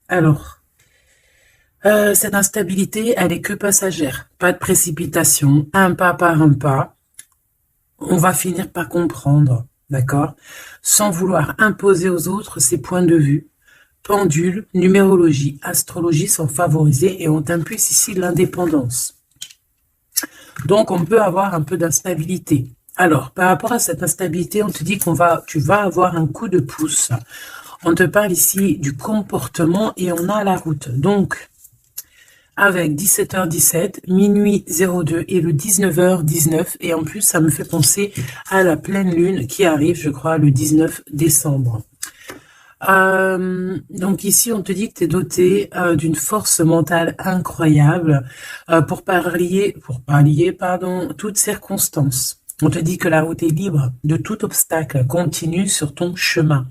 Alors, cette instabilité, elle est que passagère. Pas de précipitation, un pas par un pas. On va finir par comprendre, d'accord? Sans vouloir imposer aux autres ses points de vue. Pendule, numérologie, astrologie sont favorisés et on impulse ici l'indépendance. Donc, on peut avoir un peu d'instabilité. Alors, par rapport à cette instabilité, on te dit tu vas avoir un coup de pouce. On te parle ici du comportement et on a la route. Donc, avec 17h17, minuit 02 et le 19h19. Et en plus, ça me fait penser à la pleine lune qui arrive, je crois, le 19 décembre. Donc ici, on te dit que tu es doté d'une force mentale incroyable pour pallier, toutes circonstances. On te dit que la route est libre de tout obstacle. Continue sur ton chemin.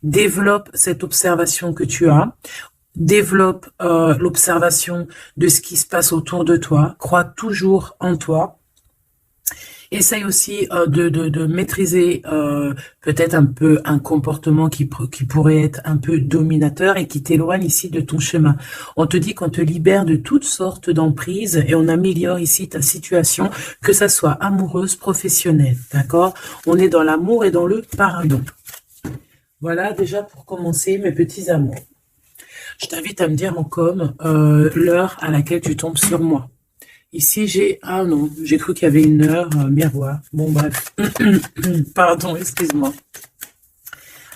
Développe cette observation que tu as. Développe l'observation de ce qui se passe autour de toi. Crois toujours en toi. Essaye aussi de maîtriser peut-être un peu un comportement qui pourrait être un peu dominateur et qui t'éloigne ici de ton chemin. On te dit qu'on te libère de toutes sortes d'emprises et on améliore ici ta situation, que ça soit amoureuse, professionnelle, d'accord? On est dans l'amour et dans le pardon. Voilà déjà pour commencer mes petits amours. Je t'invite à me dire en com l'heure à laquelle tu tombes sur moi. Ici, ah non, j'ai cru qu'il y avait une heure miroir. Bon, bref. Pardon, excuse-moi.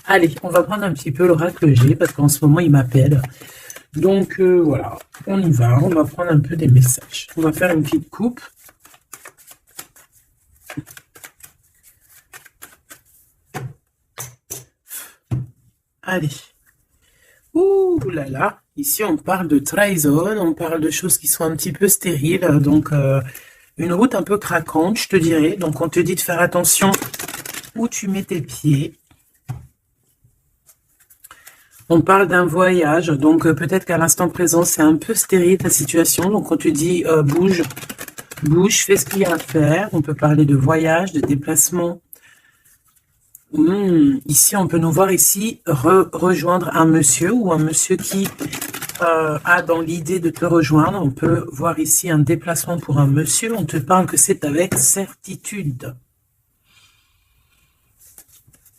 Allez, on va prendre un petit peu l'oracle G, parce qu'en ce moment, il m'appelle. Donc, voilà, on y va. On va prendre un peu des messages. On va faire une petite coupe. Allez. Ouh là là. Ici, on parle de trahison, on parle de choses qui sont un petit peu stériles, donc une route un peu craquante, je te dirais. Donc, on te dit de faire attention où tu mets tes pieds. On parle d'un voyage, donc peut-être qu'à l'instant présent, c'est un peu stérile ta situation. Donc, on te dit bouge, fais ce qu'il y a à faire. On peut parler de voyage, de déplacement. Ici, on peut nous voir ici rejoindre un monsieur ou un monsieur qui a dans l'idée de te rejoindre. On peut voir ici un déplacement pour un monsieur. On te parle que c'est avec certitude.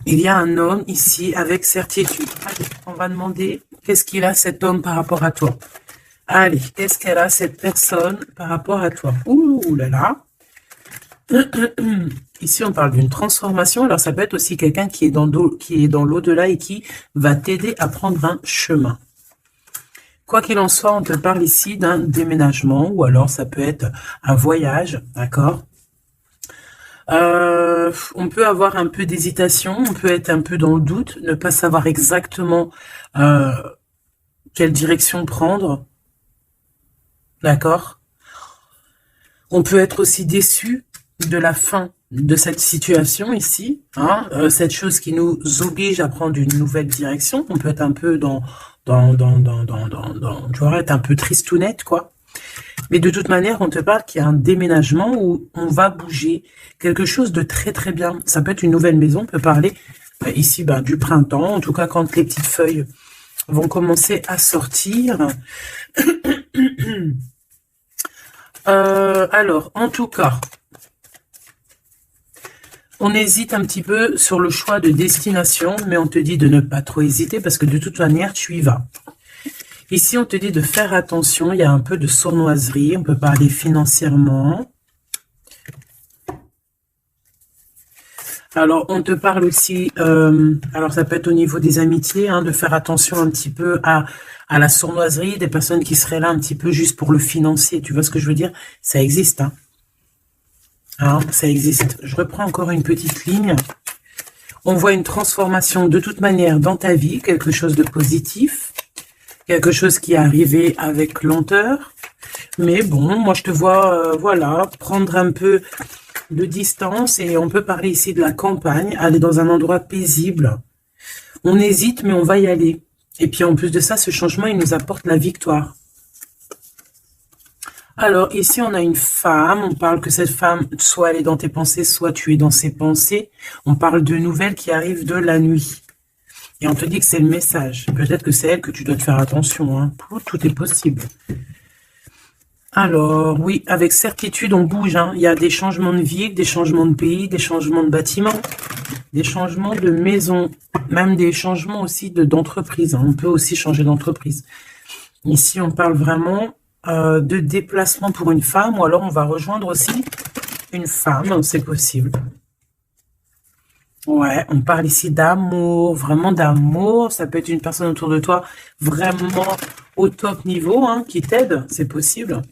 Il y a un homme ici avec certitude. Allez, on va demander qu'est-ce qu'il a cet homme par rapport à toi. Allez, qu'est-ce qu'elle a cette personne par rapport à toi. Ouh là là. Ici, on parle d'une transformation. Alors, ça peut être aussi quelqu'un qui est dans l'au-delà et qui va t'aider à prendre un chemin. Quoi qu'il en soit, on te parle ici d'un déménagement ou alors ça peut être un voyage, d'accord? On peut avoir un peu d'hésitation, on peut être un peu dans le doute, ne pas savoir exactement quelle direction prendre, d'accord? On peut être aussi déçu de la fin de cette situation ici, hein, cette chose qui nous oblige à prendre une nouvelle direction. On peut être un peu tu vois, être un peu tristounette, quoi. Mais de toute manière, on te parle qu'il y a un déménagement où on va bouger quelque chose de très très bien. Ça peut être une nouvelle maison, on peut parler ici du printemps, en tout cas quand les petites feuilles vont commencer à sortir. Alors, en tout cas, on hésite un petit peu sur le choix de destination, mais on te dit de ne pas trop hésiter parce que de toute manière, tu y vas. Ici, on te dit de faire attention, il y a un peu de sournoiserie, on peut parler financièrement. Alors, on te parle aussi, alors ça peut être au niveau des amitiés, hein, de faire attention un petit peu à la sournoiserie, des personnes qui seraient là un petit peu juste pour le financier, tu vois ce que je veux dire? Ça existe, hein. Hein, ça existe. Je reprends encore une petite ligne. On voit une transformation de toute manière dans ta vie, quelque chose de positif, quelque chose qui est arrivé avec lenteur. Mais bon, moi je te vois, voilà, prendre un peu de distance et on peut parler ici de la campagne, aller dans un endroit paisible. On hésite, mais on va y aller. Et puis en plus de ça, ce changement, il nous apporte la victoire. Alors, ici, on a une femme. On parle que cette femme, soit elle est dans tes pensées, soit tu es dans ses pensées. On parle de nouvelles qui arrivent de la nuit. Et on te dit que c'est le message. Peut-être que c'est elle que tu dois te faire attention. Hein. Tout est possible. Alors, oui, avec certitude, on bouge. Hein. Il y a des changements de ville, des changements de pays, des changements de bâtiments, des changements de maison, même des changements aussi d'entreprise. Hein. On peut aussi changer d'entreprise. Ici, on parle vraiment de déplacement pour une femme, ou alors on va rejoindre aussi une femme, c'est possible. Ouais, on parle ici d'amour, vraiment d'amour. Ça peut être une personne autour de toi vraiment au top niveau, hein, qui t'aide, c'est possible.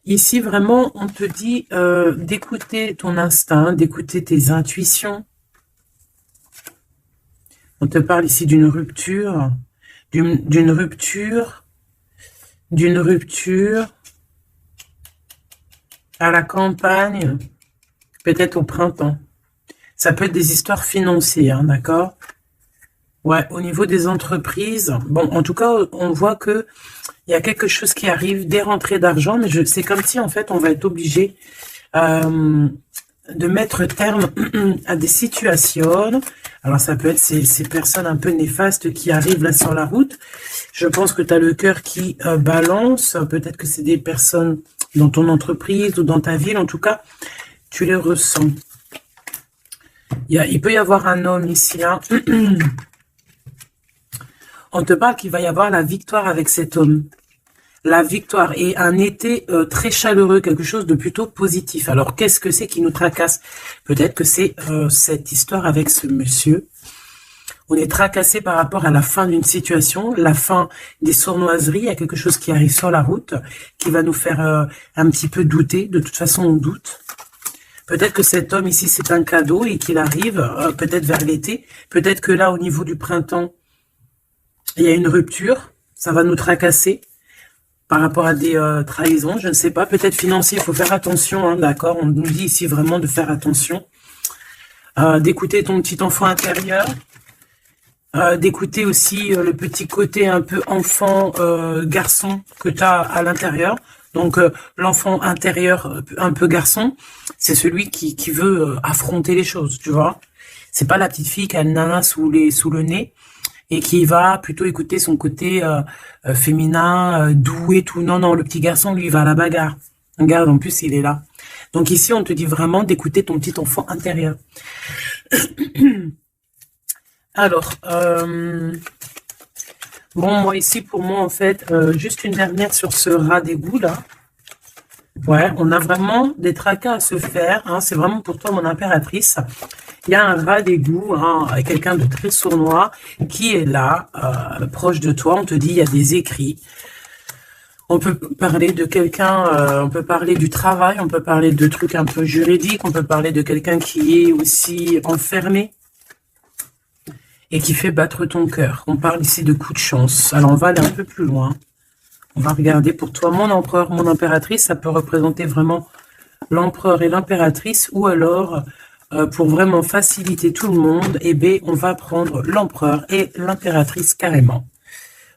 Ici, vraiment, on te dit d'écouter ton instinct, d'écouter tes intuitions. On te parle ici d'une rupture, d'une rupture à la campagne, peut-être au printemps. Ça peut être des histoires financières, hein, d'accord? Ouais, au niveau des entreprises, bon, en tout cas, on voit que il y a quelque chose qui arrive, des rentrées d'argent, mais c'est comme si, en fait, on va être obligé de mettre terme à des situations. Alors, ça peut être ces personnes un peu néfastes qui arrivent là sur la route. Je pense que tu as le cœur qui balance. Peut-être que c'est des personnes dans ton entreprise ou dans ta ville. En tout cas, tu les ressens. Il peut y avoir un homme ici. Hein. On te parle qu'il va y avoir la victoire avec cet homme. La victoire et un été très chaleureux, quelque chose de plutôt positif. Alors, qu'est-ce que c'est qui nous tracasse? Peut-être que c'est cette histoire avec ce monsieur. On est tracassé par rapport à la fin d'une situation, la fin des sournoiseries. Il y a quelque chose qui arrive sur la route qui va nous faire un petit peu douter. De toute façon, on doute. Peut-être que cet homme ici, c'est un cadeau et qu'il arrive peut-être vers l'été. Peut-être que là, au niveau du printemps, il y a une rupture. Ça va nous tracasser par rapport à des trahisons. Je ne sais pas. Peut-être financier, il faut faire attention. Hein, d'accord, on nous dit ici vraiment de faire attention. D'écouter ton petit enfant intérieur. D'écouter aussi le petit côté un peu enfant, garçon que tu as à l'intérieur. Donc, l'enfant intérieur un peu garçon, c'est celui qui veut affronter les choses, tu vois. C'est pas la petite fille qui a le nana sous le nez et qui va plutôt écouter son côté féminin, doué, tout. Non, non, le petit garçon, lui, il va à la bagarre. Regarde, en plus, il est là. Donc ici, on te dit vraiment d'écouter ton petit enfant intérieur. Alors, bon, moi ici, pour moi, en fait, juste une dernière sur ce rat d'égout, là. Ouais, on a vraiment des tracas à se faire. Hein, c'est vraiment pour toi, mon impératrice. Il y a un rat d'égout, hein, quelqu'un de très sournois, qui est là, proche de toi. On te dit, il y a des écrits. On peut parler de quelqu'un, on peut parler du travail, on peut parler de trucs un peu juridiques, on peut parler de quelqu'un qui est aussi enfermé et qui fait battre ton cœur. On parle ici de coup de chance. Alors, on va aller un peu plus loin. On va regarder pour toi mon empereur, mon impératrice. Ça peut représenter vraiment l'empereur et l'impératrice. Ou alors, pour vraiment faciliter tout le monde, eh bien, on va prendre l'empereur et l'impératrice carrément.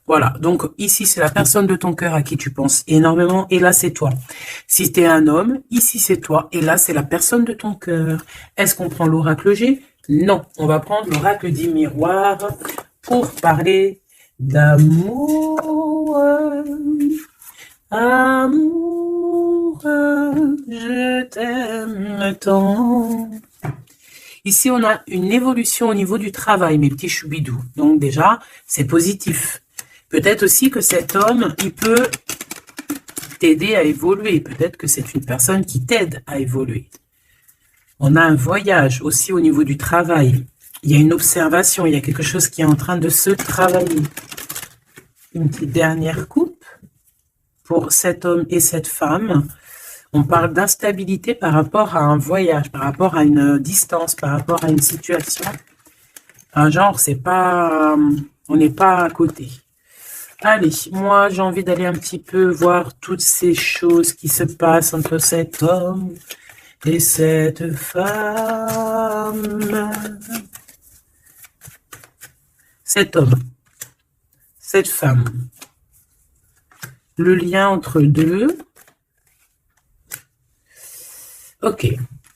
Voilà, donc ici, c'est la personne de ton cœur à qui tu penses énormément. Et là, c'est toi. Si tu es un homme, ici, c'est toi. Et là, c'est la personne de ton cœur. Est-ce qu'on prend l'oracle G? Non, on va prendre l'oracle dit miroir pour parler d'amour. Amour, je t'aime tant. Ici, on a une évolution au niveau du travail, mes petits choubidous. Donc déjà, c'est positif. Peut-être aussi que cet homme, il peut t'aider à évoluer. Peut-être que c'est une personne qui t'aide à évoluer. On a un voyage aussi au niveau du travail. Il y a une observation, il y a quelque chose qui est en train de se travailler. Une petite dernière coupe pour cet homme et cette femme. On parle d'instabilité par rapport à un voyage, par rapport à une distance, par rapport à une situation. Genre, c'est pas, on n'est pas à côté. Allez, moi, j'ai envie d'aller un petit peu voir toutes ces choses qui se passent entre cet homme et cette femme. Cet homme, cette femme. Le lien entre deux. Ok.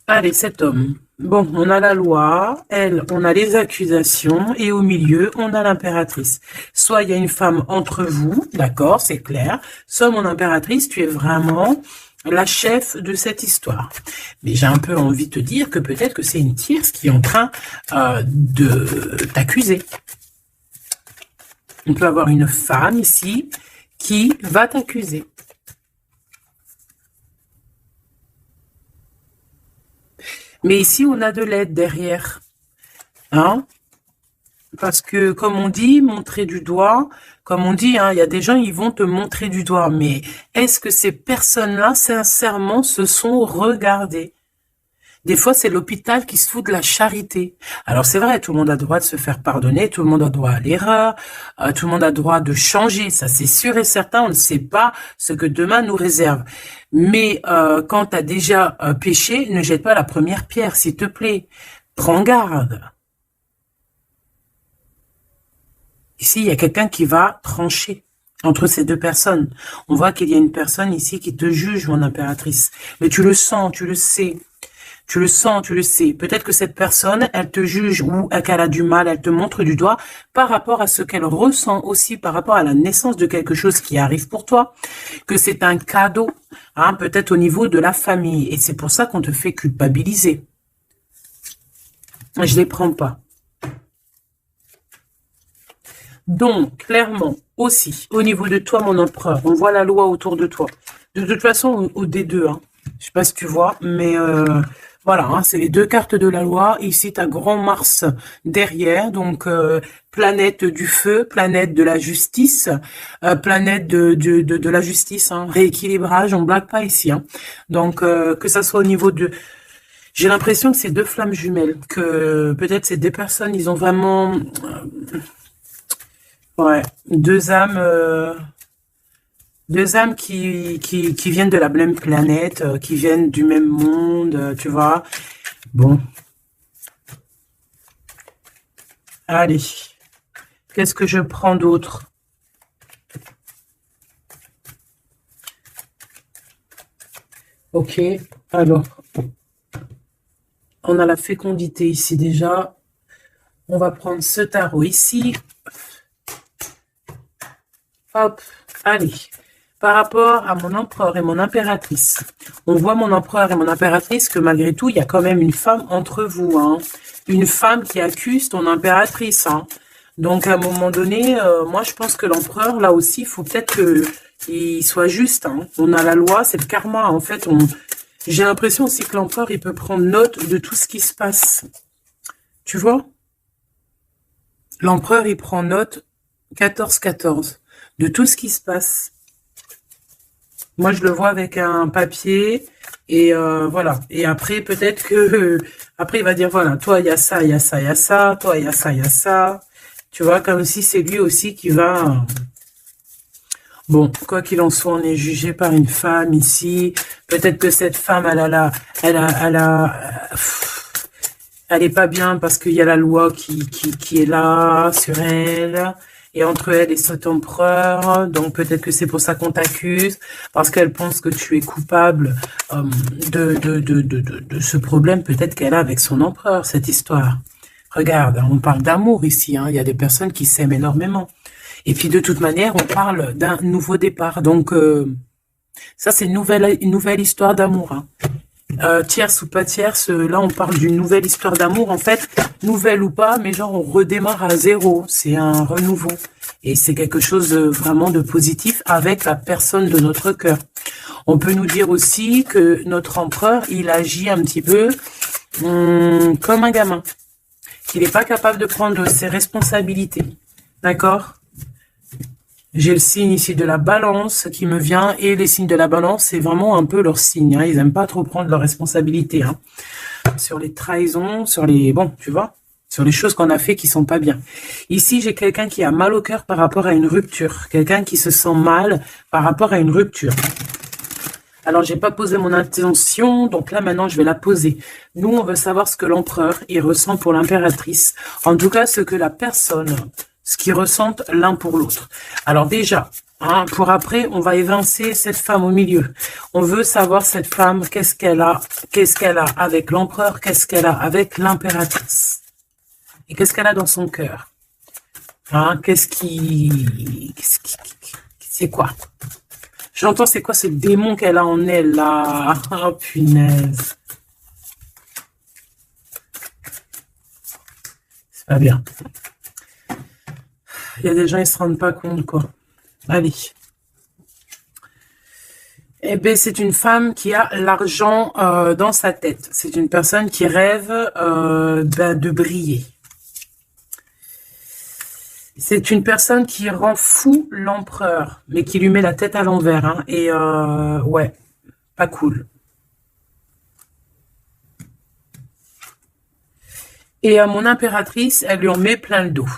Allez, cet homme Bon, on a la loi, elle, on a les accusations, et au milieu, on a l'impératrice. Soit il y a une femme entre vous, d'accord, c'est clair, soit mon impératrice, tu es vraiment la chef de cette histoire. Mais j'ai un peu envie de te dire que peut-être que c'est une tierce qui est en train de t'accuser. On peut avoir une femme ici qui va t'accuser. Mais ici, on a de l'aide derrière. Hein? Parce que, comme on dit, montrer du doigt, comme on dit, hein, il y a des gens, ils vont te montrer du doigt. Mais est-ce que ces personnes-là, sincèrement, se sont regardées? Des fois, c'est l'hôpital qui se fout de la charité. Alors, c'est vrai, tout le monde a le droit de se faire pardonner, tout le monde a le droit à l'erreur, tout le monde a le droit de changer. Ça, c'est sûr et certain, on ne sait pas ce que demain nous réserve. Mais quand tu as déjà péché, ne jette pas la première pierre, s'il te plaît. Prends garde. Ici, il y a quelqu'un qui va trancher entre ces deux personnes. On voit qu'il y a une personne ici qui te juge, mon impératrice. Mais tu le sens, tu le sais. Tu le sens, tu le sais. Peut-être que cette personne, elle te juge ou qu'elle a du mal, elle te montre du doigt par rapport à ce qu'elle ressent aussi, par rapport à la naissance de quelque chose qui arrive pour toi, que c'est un cadeau, hein, peut-être au niveau de la famille. Et c'est pour ça qu'on te fait culpabiliser. Je les prends pas. Donc, clairement, aussi, au niveau de toi, mon empereur, on voit la loi autour de toi. De toute façon, au D2, hein, je sais pas si tu vois, mais voilà, hein, c'est les deux cartes de la loi. Ici, tu as Grand Mars derrière, donc planète du feu, planète de la justice, planète de la justice, hein, rééquilibrage, on blague pas ici. Hein. Donc, que ça soit au niveau de... J'ai l'impression que c'est deux flammes jumelles, que peut-être ces deux personnes, ils ont vraiment... ouais, deux âmes qui viennent de la même planète, qui viennent du même monde, tu vois. Bon. Allez. Qu'est-ce que je prends d'autre? Ok. Alors, on a la fécondité ici déjà. On va prendre ce tarot ici. Hop. Allez. Par rapport à mon empereur et mon impératrice, on voit mon empereur et mon impératrice que malgré tout, il y a quand même une femme entre vous. Hein. Une femme qui accuse ton impératrice. Hein. Donc, à un moment donné, moi, je pense que l'empereur, là aussi, il faut peut-être qu'il soit juste. Hein. On a la loi, c'est le karma. En fait, j'ai l'impression aussi que l'empereur, il peut prendre note de tout ce qui se passe. Tu vois? L'empereur, il prend note 14-14 de tout ce qui se passe. Moi, je le vois avec un papier et voilà. Et après, peut-être que après, il va dire, voilà, toi, il y a ça, il y a ça, il y a ça. Toi, il y a ça, il y a ça. Tu vois, comme si c'est lui aussi qui va... Bon, quoi qu'il en soit, on est jugé par une femme ici. Peut-être que cette femme, elle est pas bien parce qu'il y a la loi qui est là sur elle. Et entre elle et cet empereur, donc peut-être que c'est pour ça qu'on t'accuse, parce qu'elle pense que tu es coupable de ce problème peut-être qu'elle a avec son empereur, cette histoire. Regarde, on parle d'amour ici, hein, il y a des personnes qui s'aiment énormément. Et puis de toute manière, on parle d'un nouveau départ, donc ça c'est une nouvelle histoire d'amour. Hein. Tierce ou pas tierce, là on parle d'une nouvelle histoire d'amour, en fait, nouvelle ou pas, mais genre on redémarre à zéro, c'est un renouveau. Et c'est quelque chose vraiment de positif avec la personne de notre cœur. On peut nous dire aussi que notre empereur, il agit un petit peu comme un gamin, qu'il n'est pas capable de prendre ses responsabilités, d'accord ? J'ai le signe ici de la balance qui me vient, et les signes de la balance, c'est vraiment un peu leur signe. Hein. Ils aiment pas trop prendre leurs responsabilités. Hein. Sur les trahisons, sur les... Bon, tu vois, sur les choses qu'on a fait qui sont pas bien. Ici, j'ai quelqu'un qui a mal au cœur par rapport à une rupture. Quelqu'un qui se sent mal par rapport à une rupture. Alors, j'ai pas posé mon intention, donc là, maintenant, je vais la poser. Nous, on veut savoir ce que l'empereur, il ressent pour l'impératrice. En tout cas, ce que la personne... ce qu'ils ressentent l'un pour l'autre. Alors déjà, Hein, pour après, on va évincer cette femme au milieu. On veut savoir cette femme, qu'est-ce qu'elle a avec l'empereur, qu'est-ce qu'elle a avec l'impératrice. Et qu'est-ce qu'elle a dans son cœur. Hein, c'est quoi? J'entends, c'est quoi ce démon qu'elle a en elle, là? Oh, punaise. C'est pas bien. Il y a des gens, ils se rendent pas compte, quoi. Allez. Eh bien, c'est une femme qui a l'argent dans sa tête. C'est une personne qui rêve de briller. C'est une personne qui rend fou l'empereur, mais qui lui met la tête à l'envers. Hein, et ouais, pas cool. Et mon impératrice, elle lui en met plein le dos.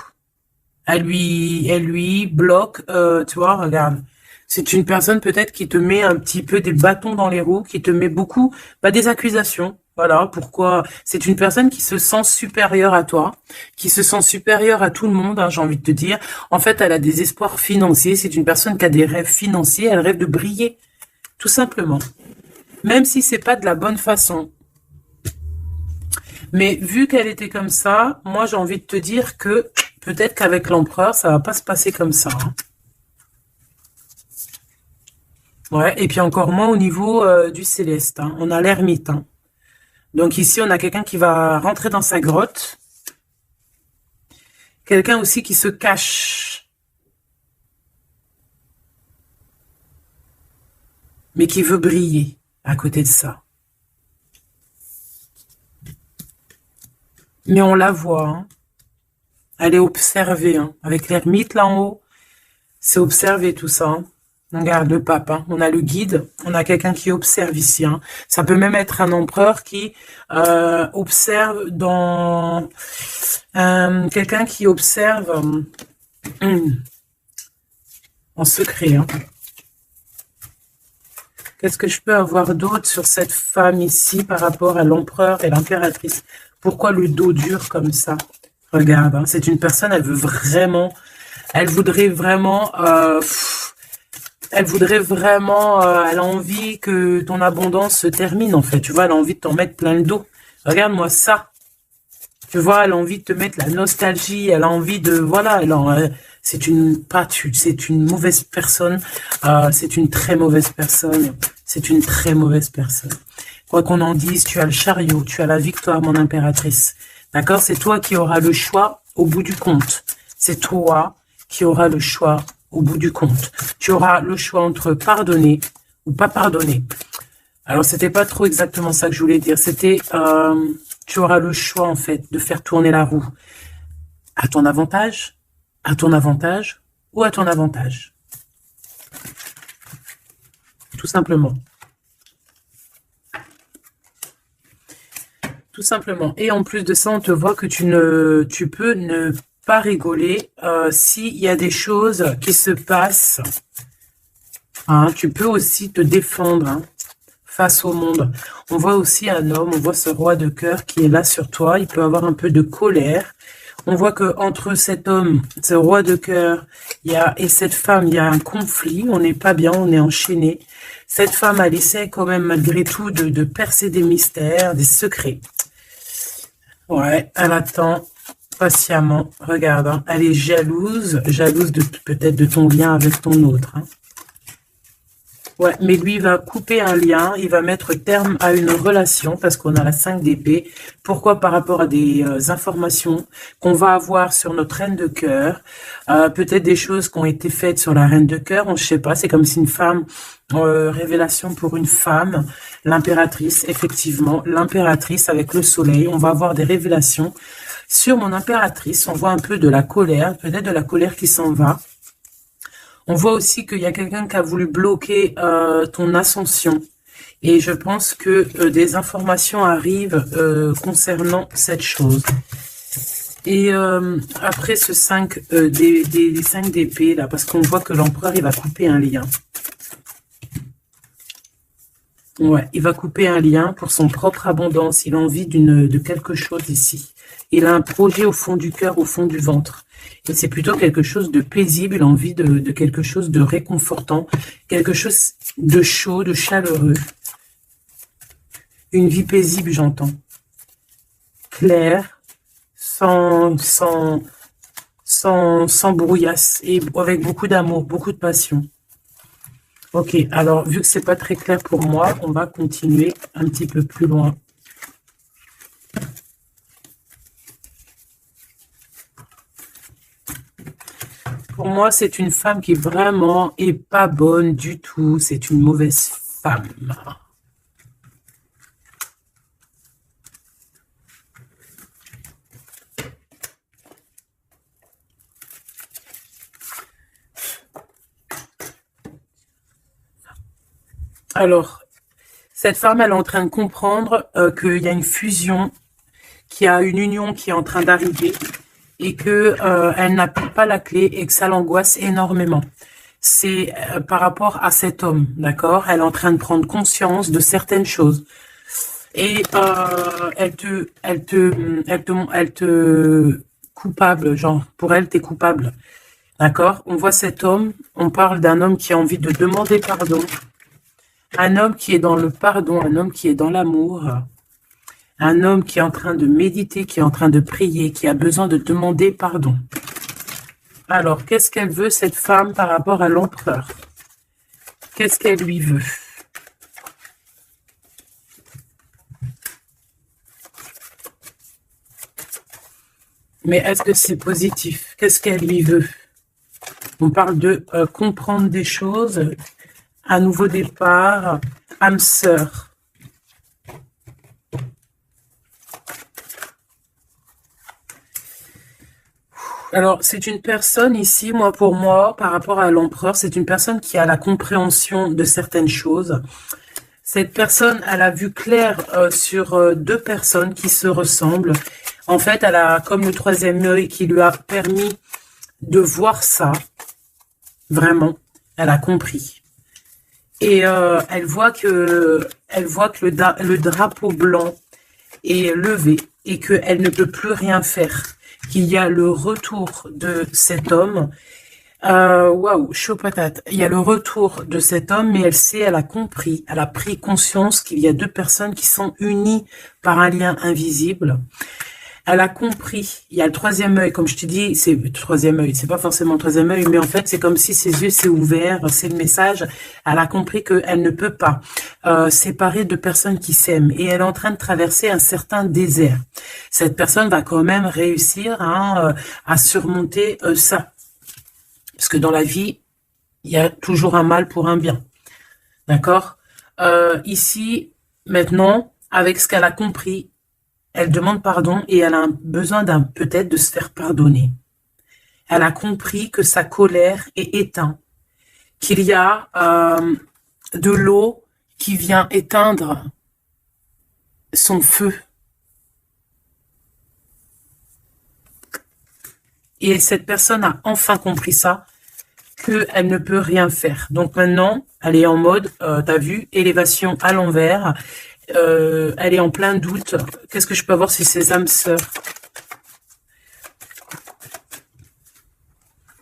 Elle lui bloque, tu vois, regarde. C'est une personne peut-être qui te met un petit peu des bâtons dans les roues, qui te met beaucoup, des accusations. Voilà, pourquoi c'est une personne qui se sent supérieure à toi, qui se sent supérieure à tout le monde, hein, j'ai envie de te dire. En fait, elle a des espoirs financiers, c'est une personne qui a des rêves financiers, elle rêve de briller, tout simplement. Même si c'est pas de la bonne façon. Mais vu qu'elle était comme ça, moi j'ai envie de te dire que peut-être qu'avec l'empereur, ça va pas se passer comme ça. Hein. Ouais, et puis encore moins au niveau du céleste. Hein. On a l'ermite. Hein. Donc ici, on a quelqu'un qui va rentrer dans sa grotte. Quelqu'un aussi qui se cache. Mais qui veut briller à côté de ça. Mais on la voit. Hein. Elle est observée. Hein. Avec l'ermite là en haut, c'est observé tout ça. Hein. On regarde le pape, hein. On a le guide, on a quelqu'un qui observe ici. Hein. Ça peut même être un empereur qui observe dans... quelqu'un qui observe en secret. Hein. Qu'est-ce que je peux avoir d'autre sur cette femme ici par rapport à l'empereur et l'impératrice? Pourquoi le dos dur comme ça? Regarde, hein. C'est une personne, elle veut vraiment... Elle voudrait vraiment... elle a envie que ton abondance se termine, en fait. Tu vois, elle a envie de t'en mettre plein le dos. Regarde-moi ça. Tu vois, elle a envie de te mettre la nostalgie. Elle a envie de, voilà, c'est une mauvaise personne. C'est une très mauvaise personne. C'est une très mauvaise personne. Quoi qu'on en dise, tu as le chariot, tu as la victoire, mon impératrice. D'accord? C'est toi qui auras le choix au bout du compte. C'est toi qui auras le choix au bout du compte. Tu auras le choix entre pardonner ou pas pardonner. Alors, c'était pas trop exactement ça que je voulais dire. C'était, tu auras le choix, en fait, de faire tourner la roue à ton avantage ou à ton avantage. Tout simplement. Tout simplement. Et en plus de ça, on te voit que tu peux ne pas rigoler s'il y a des choses qui se passent. Hein, tu peux aussi te défendre hein, face au monde. On voit aussi un homme, on voit ce roi de cœur qui est là sur toi. Il peut avoir un peu de colère. On voit que entre cet homme, ce roi de cœur, et cette femme, il y a un conflit. On n'est pas bien, on est enchaîné. Cette femme, elle essaie quand même malgré tout de percer des mystères, des secrets. Ouais, elle attend patiemment. Regarde, hein, elle est jalouse de peut-être de ton lien avec ton autre. Hein. Ouais, mais lui, il va couper un lien, il va mettre terme à une relation parce qu'on a la 5 d'épée. Pourquoi? Par rapport à des informations qu'on va avoir sur notre reine de cœur, peut-être des choses qui ont été faites sur la reine de cœur, on ne sait pas, c'est comme si une femme, révélation pour une femme, l'impératrice, effectivement, l'impératrice avec le soleil, on va avoir des révélations sur mon impératrice, on voit un peu de la colère, peut-être de la colère qui s'en va. On voit aussi qu'il y a quelqu'un qui a voulu bloquer ton ascension. Et je pense que des informations arrivent concernant cette chose. Et après ce 5 des 5 d'épée, là, parce qu'on voit que l'empereur, il va couper un lien. Ouais, il va couper un lien pour son propre abondance. Il a envie de quelque chose ici. Il a un projet au fond du cœur, au fond du ventre. Et c'est plutôt quelque chose de paisible, envie de quelque chose de réconfortant, quelque chose de chaud, de chaleureux. Une vie paisible, j'entends. Claire, sans brouillasse et avec beaucoup d'amour, beaucoup de passion. Ok, alors vu que c'est pas très clair pour moi, on va continuer un petit peu plus loin. Pour moi, c'est une femme qui vraiment est pas bonne du tout. C'est une mauvaise femme. Alors, cette femme, elle est en train de comprendre qu'il y a une fusion, qu'il y a une union qui est en train d'arriver et que elle n'a pas la clé et que ça l'angoisse énormément. C'est par rapport à cet homme, d'accord? Elle est en train de prendre conscience de certaines choses et elle te coupable, genre pour elle t'es coupable, d'accord? On voit cet homme, on parle d'un homme qui a envie de demander pardon, un homme qui est dans le pardon, un homme qui est dans l'amour. Un homme qui est en train de méditer, qui est en train de prier, qui a besoin de demander pardon. Alors, qu'est-ce qu'elle veut, cette femme, par rapport à l'empereur? Qu'est-ce qu'elle lui veut? Mais est-ce que c'est positif? Qu'est-ce qu'elle lui veut? On parle de comprendre des choses, un nouveau départ, âme sœur. Alors, c'est une personne ici, pour moi, par rapport à l'empereur, c'est une personne qui a la compréhension de certaines choses. Cette personne, elle a vu clair sur deux personnes qui se ressemblent. En fait, elle a comme le troisième œil qui lui a permis de voir ça. Vraiment, elle a compris. Et elle voit que le drapeau blanc est levé et qu'elle ne peut plus rien faire. Qu'il y a le retour de cet homme. Waouh, chaud patate. Il y a le retour de cet homme, mais elle a compris, elle a pris conscience qu'il y a deux personnes qui sont unies par un lien invisible. Elle a compris, il y a le troisième œil, comme je te dis, c'est le troisième œil, c'est pas forcément le troisième œil, mais en fait, c'est comme si ses yeux s'est ouverts, c'est le message. Elle a compris qu'elle ne peut pas séparer deux personnes qui s'aiment et elle est en train de traverser un certain désert. Cette personne va quand même réussir à surmonter ça. Parce que dans la vie, il y a toujours un mal pour un bien. D'accord? Ici, maintenant, avec ce qu'elle a compris, elle demande pardon et elle a besoin peut-être de se faire pardonner. Elle a compris que sa colère est éteinte, qu'il y a de l'eau qui vient éteindre son feu. Et cette personne a enfin compris ça, qu'elle ne peut rien faire. Donc maintenant, elle est en mode, t'as vu, élévation à l'envers. Elle est en plein doute. Qu'est-ce que je peux avoir sur ses âmes sœurs?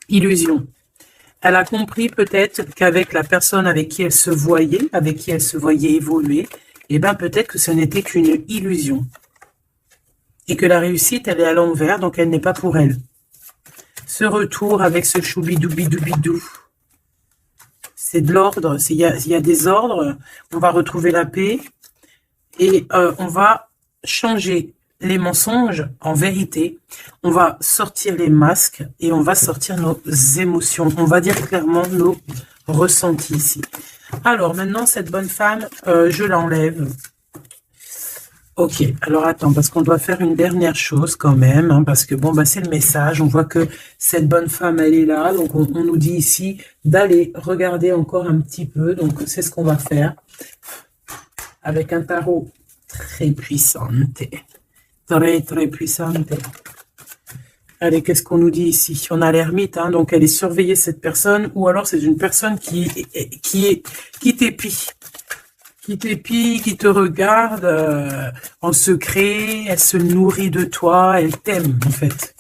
Illusion. Elle a compris peut-être qu'avec la personne avec qui elle se voyait évoluer, eh ben peut-être que ce n'était qu'une illusion. Et que la réussite, elle est à l'envers, donc elle n'est pas pour elle. Ce retour avec ce choubidoubidou, c'est de l'ordre, il y a des ordres, on va retrouver la paix. Et on va changer les mensonges en vérité. On va sortir les masques et on va sortir nos émotions. On va dire clairement nos ressentis ici. Alors maintenant, cette bonne femme, je l'enlève. Ok, alors attends, parce qu'on doit faire une dernière chose quand même, hein, parce que bon, bah c'est le message. On voit que cette bonne femme, elle est là. Donc on nous dit ici d'aller regarder encore un petit peu. Donc c'est ce qu'on va faire. Avec un tarot très puissant. Très puissant. Allez, qu'est-ce qu'on nous dit ici? On a l'ermite, hein, donc elle est surveillée, cette personne, ou alors c'est une personne qui t'épie. qui t'épie, qui te regarde en secret, elle se nourrit de toi, elle t'aime en fait.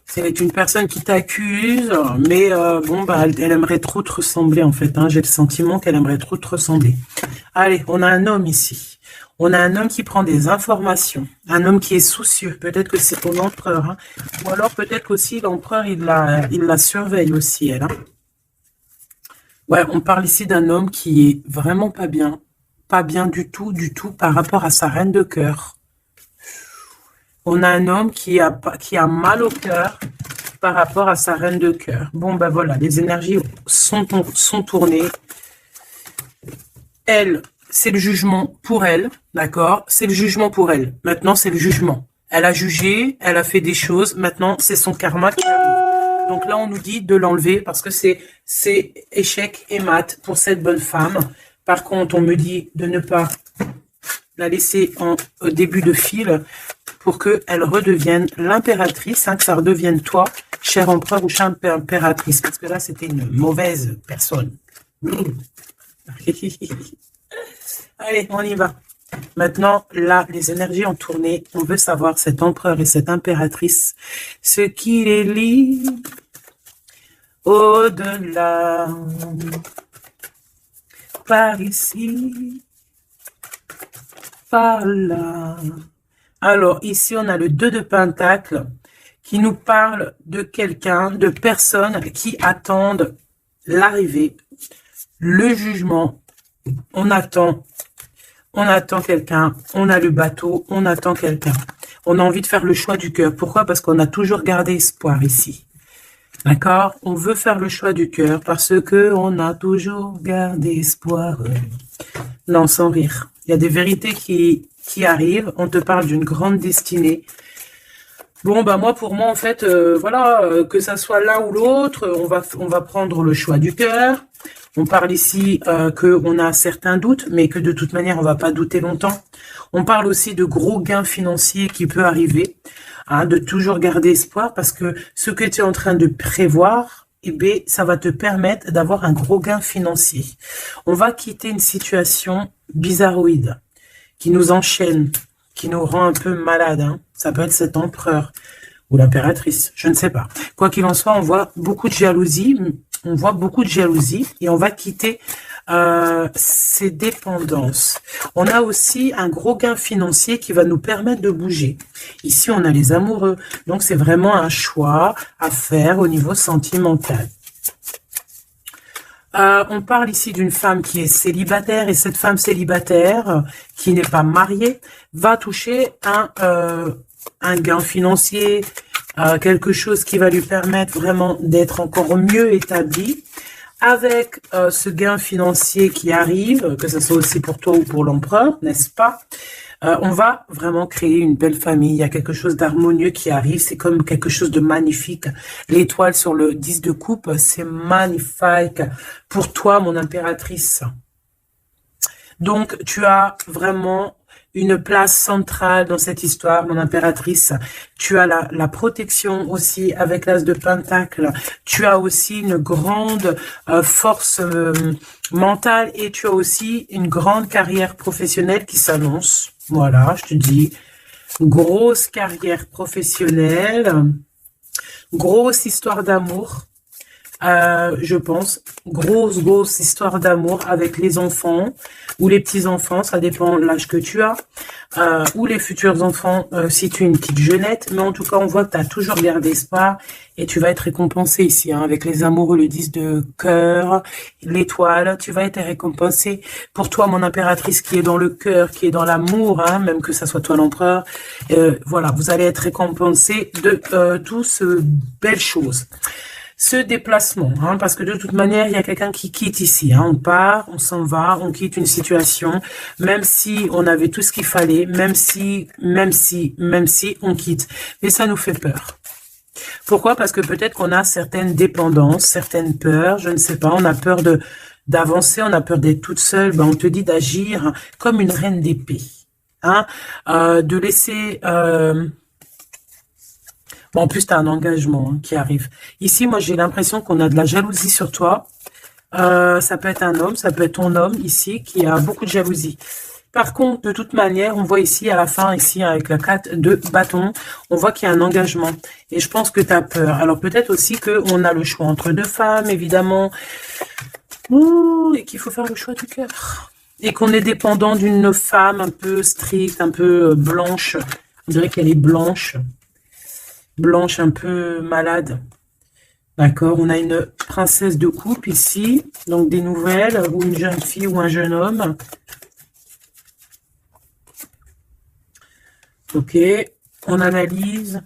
C'est une personne qui t'accuse, mais bon, bah, elle aimerait trop te ressembler en fait. Hein. J'ai le sentiment qu'elle aimerait trop te ressembler. Allez, on a un homme ici. On a un homme qui prend des informations. Un homme qui est soucieux. Peut-être que c'est ton empereur. Hein. Ou alors peut-être qu'aussi l'empereur, il la surveille aussi, elle. Hein. Ouais, on parle ici d'un homme qui est vraiment pas bien. Pas bien du tout par rapport à sa reine de cœur. On a un homme qui a mal au cœur par rapport à sa reine de cœur. Bon, ben voilà, les énergies sont tournées. Elle, c'est le jugement pour elle, d'accord? C'est le jugement pour elle. Maintenant, c'est le jugement. Elle a jugé, elle a fait des choses. Maintenant, c'est son karma qui arrive. Donc là, on nous dit de l'enlever parce que c'est échec et mat pour cette bonne femme. Par contre, on me dit de ne pas la laisser en début de fil pour qu'elle redevienne l'impératrice, hein, que ça redevienne toi, cher empereur ou chère impératrice. Parce que là, c'était une mauvaise personne. Allez, on y va. Maintenant, là, les énergies ont tourné. On veut savoir, cet empereur et cette impératrice, ce qui les lie au-delà, par ici, par là. Alors, ici, on a le 2 de Pentacle qui nous parle de quelqu'un, de personnes qui attendent l'arrivée, le jugement. On attend quelqu'un, on a le bateau, on attend quelqu'un. On a envie de faire le choix du cœur. Pourquoi? Parce qu'on a toujours gardé espoir ici. D'accord? On veut faire le choix du cœur parce que on a toujours gardé espoir. Non, sans rire. Il y a des vérités qui arrivent. On te parle d'une grande destinée. Bon, bah pour moi, en fait, voilà, que ça soit l'un ou l'autre, on va prendre le choix du cœur. On parle ici qu'on a certains doutes, mais que de toute manière, on va pas douter longtemps. On parle aussi de gros gains financiers qui peut arriver, hein, de toujours garder espoir, parce que ce que tu es en train de prévoir, eh bien, ça va te permettre d'avoir un gros gain financier. On va quitter une situation bizarroïde qui nous enchaîne, qui nous rend un peu malade. Hein. Ça peut être cet empereur ou l'impératrice, je ne sais pas. Quoi qu'il en soit, on voit beaucoup de jalousie. On voit beaucoup de jalousie et on va quitter ces dépendances. On a aussi un gros gain financier qui va nous permettre de bouger. Ici, on a les amoureux. Donc, c'est vraiment un choix à faire au niveau sentimental. On parle ici d'une femme qui est célibataire et cette femme célibataire qui n'est pas mariée va toucher un gain financier, quelque chose qui va lui permettre vraiment d'être encore mieux établie. Avec ce gain financier qui arrive, que ce soit aussi pour toi ou pour l'empereur, n'est-ce pas? On va vraiment créer une belle famille. Il y a quelque chose d'harmonieux qui arrive. C'est comme quelque chose de magnifique. L'étoile sur le 10 de coupe, c'est magnifique pour toi, mon impératrice. Donc, tu as vraiment une place centrale dans cette histoire, mon impératrice. Tu as la protection aussi avec l'as de Pentacle. Tu as aussi une grande force mentale et tu as aussi une grande carrière professionnelle qui s'annonce. Voilà, je te dis, grosse carrière professionnelle, grosse histoire d'amour. Je pense, grosse histoire d'amour avec les enfants ou les petits-enfants, ça dépend de l'âge que tu as, ou les futurs enfants si tu es une petite jeunette, mais en tout cas, on voit que tu as toujours gardé espoir et tu vas être récompensé ici, hein, avec les amoureux, le 10 de cœur, l'étoile, tu vas être récompensé. Pour toi, mon impératrice qui est dans le cœur, qui est dans l'amour, hein, même que ça soit toi l'empereur, voilà, vous allez être récompensé de toutes ces belles choses. Ce déplacement, hein, parce que de toute manière, il y a quelqu'un qui quitte ici. Hein, on part, on s'en va, on quitte une situation, même si on avait tout ce qu'il fallait, même si on quitte. Mais ça nous fait peur. Pourquoi? Parce que peut-être qu'on a certaines dépendances, certaines peurs, je ne sais pas, on a peur d'avancer, on a peur d'être toute seule. Ben, on te dit d'agir comme une reine d'épée. Hein, de laisser... Bon, en plus, tu as un engagement, hein, qui arrive. Ici, moi, j'ai l'impression qu'on a de la jalousie sur toi. Ça peut être un homme, ça peut être ton homme ici qui a beaucoup de jalousie. Par contre, de toute manière, on voit ici à la fin, ici avec la 4 de bâton, on voit qu'il y a un engagement. Et je pense que tu as peur. Alors peut-être aussi qu'on a le choix entre deux femmes, évidemment. Ouh, et qu'il faut faire le choix du cœur. Et qu'on est dépendant d'une femme un peu stricte, un peu blanche. On dirait qu'elle est blanche. Blanche, un peu malade. D'accord, on a une princesse de coupe ici. Donc des nouvelles, ou une jeune fille ou un jeune homme. Ok, on analyse.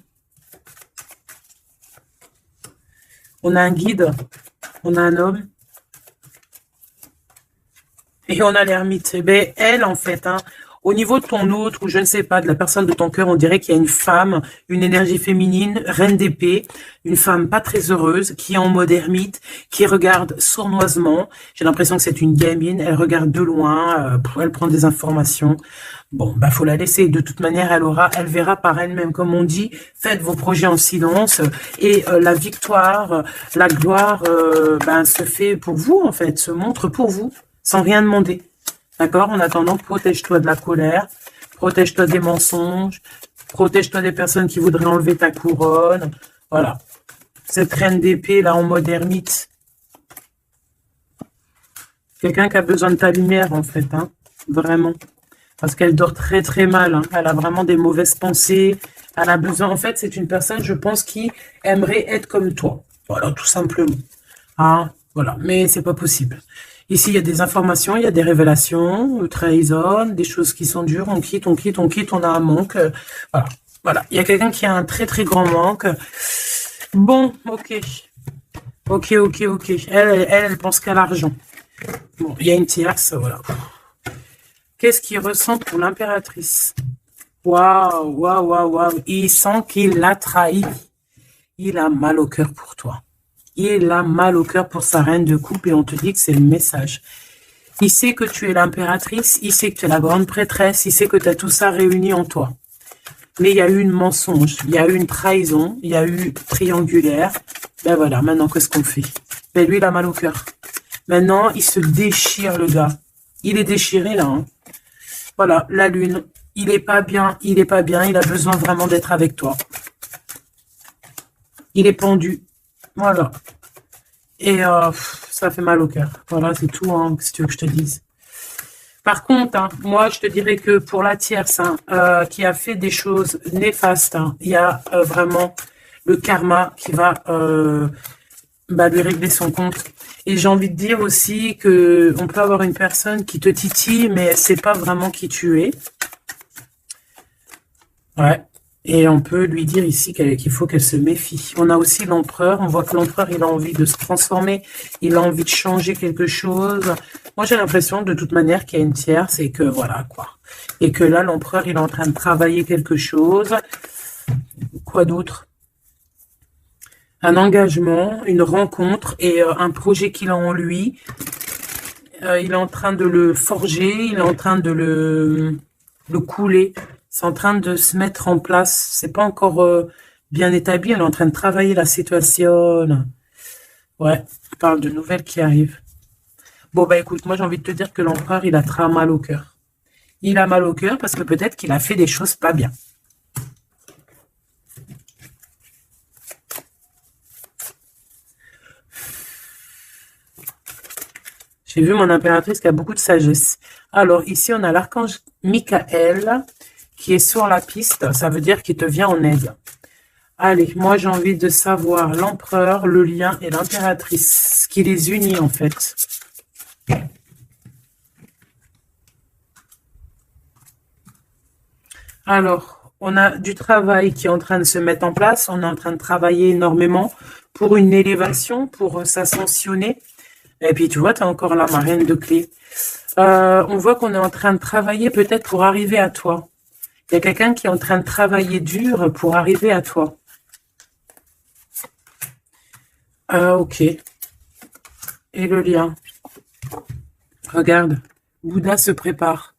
On a un guide. On a un homme. Et on a l'ermite. Eh bien, elle, en fait, hein, au niveau de ton autre, ou je ne sais pas, de la personne de ton cœur, on dirait qu'il y a une femme, une énergie féminine, reine d'épée, une femme pas très heureuse, qui est en mode ermite, qui regarde sournoisement. J'ai l'impression que c'est une gamine, elle regarde de loin, elle prend des informations. Bon, bah faut la laisser. De toute manière, elle verra par elle-même, comme on dit. Faites vos projets en silence et la victoire, la gloire, ben, se fait pour vous en fait, se montre pour vous, sans rien demander. D'accord? En attendant, protège-toi de la colère, protège-toi des mensonges, protège-toi des personnes qui voudraient enlever ta couronne. Voilà. Cette reine d'épée là en mode ermite. Quelqu'un qui a besoin de ta lumière en fait, hein. Vraiment. Parce qu'elle dort très très mal, hein. Elle a vraiment des mauvaises pensées. Elle a besoin, en fait, c'est une personne, je pense, qui aimerait être comme toi. Voilà, tout simplement. Hein, voilà, mais c'est pas possible. Ici, il y a des informations, il y a des révélations, trahison, des choses qui sont dures, on quitte, on quitte, on quitte, on a un manque. Voilà, voilà. Il y a quelqu'un qui a un très très grand manque. Bon, ok. Ok, ok, ok. Elle pense qu'à l'argent. Bon, il y a une tierce, voilà. Qu'est-ce qu'il ressent pour l'impératrice? Waouh, waouh, waouh, waouh. Il sent qu'il l'a trahi. Il a mal au cœur pour toi. Il a mal au cœur pour sa reine de coupe et on te dit que c'est le message. Il sait que tu es l'impératrice, il sait que tu es la grande prêtresse, il sait que tu as tout ça réuni en toi. Mais il y a eu une mensonge, il y a eu une trahison, il y a eu triangulaire. Ben voilà, maintenant qu'est-ce qu'on fait? Ben lui, il a mal au cœur. Maintenant, il se déchire, le gars. Il est déchiré, là. Hein. Voilà, la lune. Il est pas bien, il est pas bien, il a besoin vraiment d'être avec toi. Il est pendu. Voilà. Et ça fait mal au cœur. Voilà, c'est tout, hein, si tu veux que je te dise. Par contre, hein, moi, je te dirais que pour la tierce, hein, qui a fait des choses néfastes, hein, il y a vraiment le karma qui va lui régler son compte. Et j'ai envie de dire aussi que on peut avoir une personne qui te titille, mais c'est pas vraiment qui tu es. Ouais. Et on peut lui dire ici qu'il faut qu'elle se méfie. On a aussi l'empereur. On voit que l'empereur, il a envie de se transformer. Il a envie de changer quelque chose. Moi, j'ai l'impression, de toute manière, qu'il y a une tierce et que, voilà, quoi. Et que là, l'empereur, il est en train de travailler quelque chose. Quoi d'autre? Un engagement, une rencontre et un projet qu'il a en lui. Il est en train de le forger. Il est en train de le couler. C'est en train de se mettre en place. C'est pas encore bien établi. Elle est en train de travailler la situation. Ouais, on parle de nouvelles qui arrivent. Bon, bah écoute, moi j'ai envie de te dire que l'empereur, il a très mal au cœur. Il a mal au cœur parce que peut-être qu'il a fait des choses pas bien. J'ai vu mon impératrice qui a beaucoup de sagesse. Alors, ici, on a l'archange Michael qui est sur la piste, ça veut dire qu'il te vient en aide. Allez, moi j'ai envie de savoir l'empereur, le lien et l'impératrice, ce qui les unit en fait. Alors, on a du travail qui est en train de se mettre en place, on est en train de travailler énormément pour une élévation, pour s'ascensionner. Et puis tu vois, tu as encore la marraine de clé. On voit qu'on est en train de travailler peut-être pour arriver à toi. Il y a quelqu'un qui est en train de travailler dur pour arriver à toi. Ok. Et le lien. Regarde. Bouddha se prépare.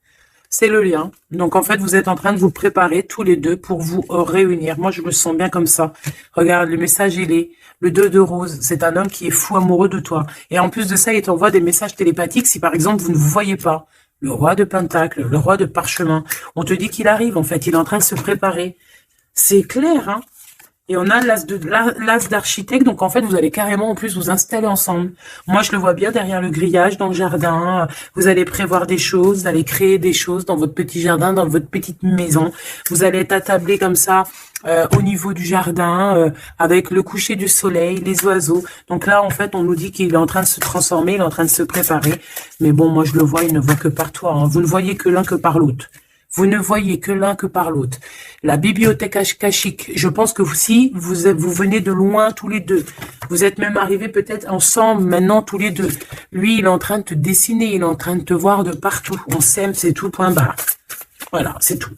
C'est le lien. Donc, en fait, vous êtes en train de vous préparer tous les deux pour vous réunir. Moi, je me sens bien comme ça. Regarde, le message, il est le 2 de rose. C'est un homme qui est fou amoureux de toi. Et en plus de ça, il t'envoie des messages télépathiques si, par exemple, vous ne vous voyez pas. Le roi de Pentacle, le roi de Parchemin. On te dit qu'il arrive, en fait. Il est en train de se préparer. C'est clair, hein? Et on a l'as d'architecte, donc en fait, vous allez carrément en plus vous installer ensemble. Moi, je le vois bien derrière le grillage, dans le jardin. Vous allez prévoir des choses, vous allez créer des choses dans votre petit jardin, dans votre petite maison. Vous allez être attablé comme ça au niveau du jardin, avec le coucher du soleil, les oiseaux. Donc là, en fait, on nous dit qu'il est en train de se transformer, il est en train de se préparer. Mais bon, moi, je le vois, il ne voit que par toi, hein. Vous ne voyez que l'un que par l'autre. Vous ne voyez que l'un que par l'autre. La bibliothèque akashique, je pense que si vous venez de loin tous les deux, vous êtes même arrivés peut-être ensemble maintenant tous les deux. Lui, il est en train de te dessiner, il est en train de te voir de partout. On s'aime, c'est tout, point barre. Voilà, c'est tout.